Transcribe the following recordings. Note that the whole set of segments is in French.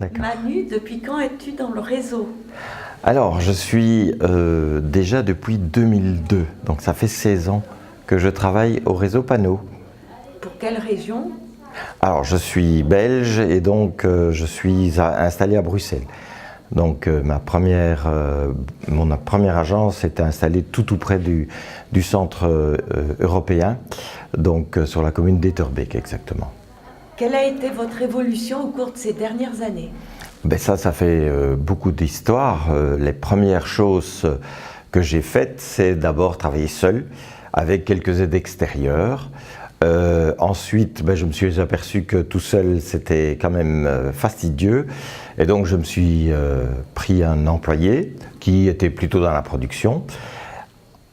D'accord. Manu, depuis quand es-tu dans le réseau? Alors, je suis déjà depuis 2002, donc ça fait 16 ans que je travaille au réseau Panneau. Pour quelle région? Alors, je suis belge et donc je suis installé à Bruxelles. Donc, mon première agence était installée tout près du centre européen, donc sur la commune d'Etterbeek exactement. Quelle a été votre évolution au cours de ces dernières années? Ben ça fait beaucoup d'histoire. Les premières choses que j'ai faites, c'est d'abord travailler seul, avec quelques aides extérieures. Ensuite, je me suis aperçu que tout seul, c'était quand même fastidieux. Et donc, je me suis pris un employé qui était plutôt dans la production.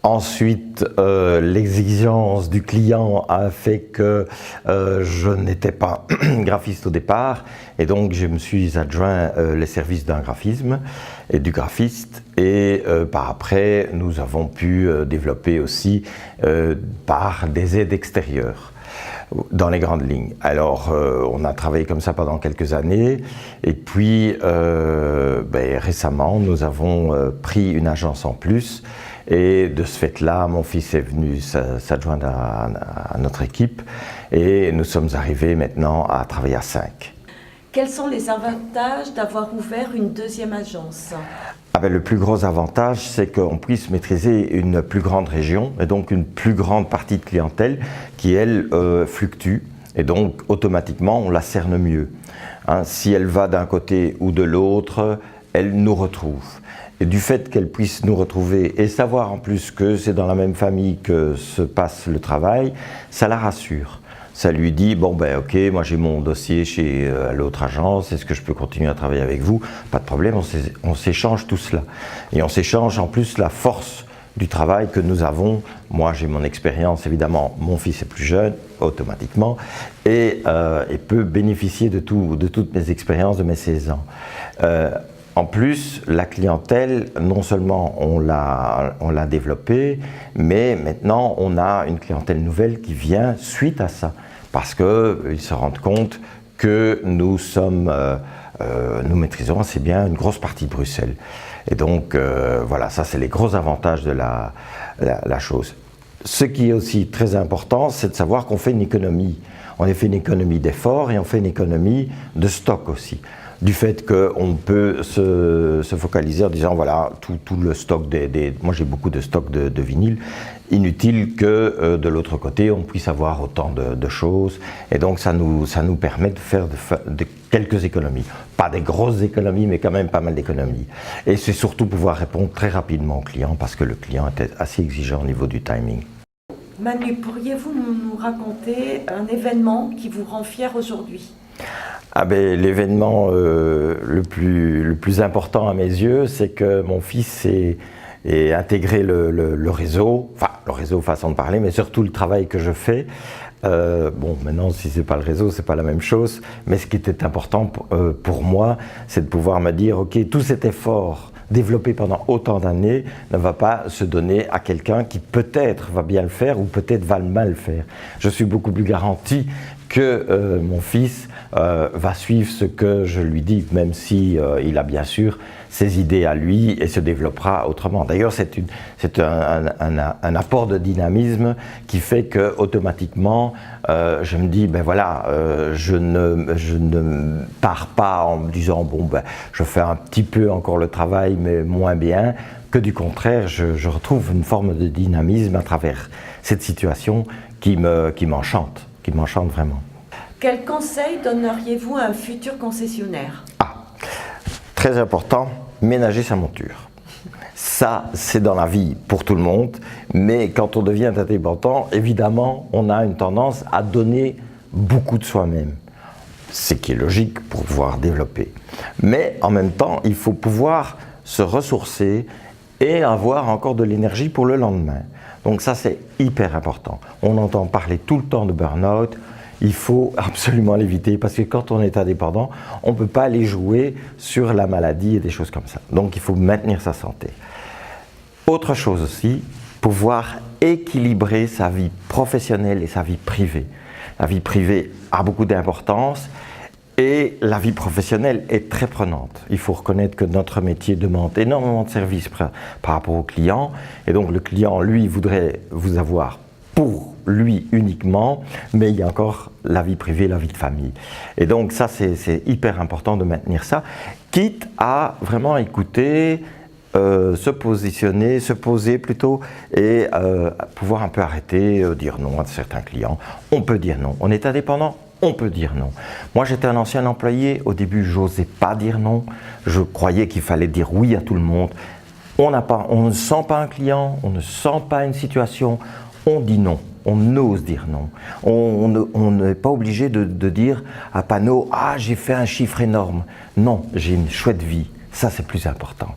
Ensuite, l'exigence du client a fait que je n'étais pas graphiste au départ et donc je me suis adjoint les services d'un graphisme et du graphiste et par après nous avons pu développer aussi par des aides extérieures dans les grandes lignes. Alors on a travaillé comme ça pendant quelques années et puis récemment nous avons pris une agence en plus. Et de ce fait-là, mon fils est venu s'adjoindre à notre équipe et nous sommes arrivés maintenant à travailler à 5. Quels sont les avantages d'avoir ouvert une deuxième agence? Le plus gros avantage, c'est qu'on puisse maîtriser une plus grande région et donc une plus grande partie de clientèle qui, elle, fluctue et donc automatiquement on la cerne mieux. Si elle va d'un côté ou de l'autre, elle nous retrouve. Et du fait qu'elle puisse nous retrouver et savoir en plus que c'est dans la même famille que se passe le travail, ça la rassure. Ça lui dit, ok, moi j'ai mon dossier chez l'autre agence, est-ce que je peux continuer à travailler avec vous? Pas de problème, on s'échange tout cela. Et on s'échange en plus la force du travail que nous avons. Moi j'ai mon expérience évidemment, mon fils est plus jeune, automatiquement, et peut bénéficier de toutes mes expériences de mes 16 ans. En plus, la clientèle, non seulement on l'a développée, mais maintenant on a une clientèle nouvelle qui vient suite à ça, parce qu'ils se rendent compte que nous maîtrisons assez bien une grosse partie de Bruxelles. Et donc voilà, ça c'est les gros avantages de la chose. Ce qui est aussi très important, c'est de savoir qu'on fait une économie. On a fait une économie d'efforts et on fait une économie de stock aussi. Du fait qu'on peut se focaliser en disant voilà tout le stock moi j'ai beaucoup de stock de vinyle, inutile que de l'autre côté on puisse avoir autant de choses et donc ça nous permet de faire quelques économies, pas des grosses économies mais quand même pas mal d'économies et c'est surtout pouvoir répondre très rapidement au client parce que le client était assez exigeant au niveau du timing. Manu, pourriez-vous nous raconter un événement qui vous rend fier aujourd'hui? L'événement le plus important à mes yeux, c'est que mon fils ait intégré le réseau, enfin le réseau façon de parler, mais surtout le travail que je fais. Maintenant si c'est pas le réseau, c'est pas la même chose, mais ce qui était important pour moi, c'est de pouvoir me dire, ok, tout cet effort développé pendant autant d'années ne va pas se donner à quelqu'un qui peut-être va bien le faire ou peut-être va mal le faire. Je suis beaucoup plus garanti que mon fils va suivre ce que je lui dis, même si il a bien sûr ses idées à lui et se développera autrement. D'ailleurs, c'est un apport de dynamisme qui fait que automatiquement, je me dis, je ne pars pas en me disant, je fais un petit peu encore le travail, mais moins bien, que du contraire, je retrouve une forme de dynamisme à travers cette situation qui m'enchante vraiment. Quel conseil donneriez-vous à un futur concessionnaire? Très important, ménager sa monture. Ça, c'est dans la vie pour tout le monde, mais quand on devient indépendant, évidemment, on a une tendance à donner beaucoup de soi-même. Ce qui est logique pour pouvoir développer. Mais en même temps, il faut pouvoir se ressourcer et avoir encore de l'énergie pour le lendemain. Donc ça, c'est hyper important. On entend parler tout le temps de burn-out. Il faut absolument l'éviter parce que quand on est indépendant, on ne peut pas aller jouer sur la maladie et des choses comme ça. Donc il faut maintenir sa santé. Autre chose aussi, pouvoir équilibrer sa vie professionnelle et sa vie privée. La vie privée a beaucoup d'importance Et la vie professionnelle est très prenante. Il faut reconnaître que notre métier demande énormément de services par rapport au client. Et donc le client, lui, voudrait vous avoir pour lui uniquement, mais il y a encore la vie privée, la vie de famille. Et donc ça, c'est hyper important de maintenir ça, quitte à vraiment écouter, se positionner, se poser plutôt, et pouvoir un peu arrêter, dire non à certains clients. On peut dire non. On est indépendant, on peut dire non. Moi, j'étais un ancien employé. Au début, j'osais pas dire non. Je croyais qu'il fallait dire oui à tout le monde. On ne sent pas un client, on ne sent pas une situation, on dit non. On ose dire non. On n'est pas obligé de dire à panneau « Ah, j'ai fait un chiffre énorme ». Non, j'ai une chouette vie. Ça, c'est plus important.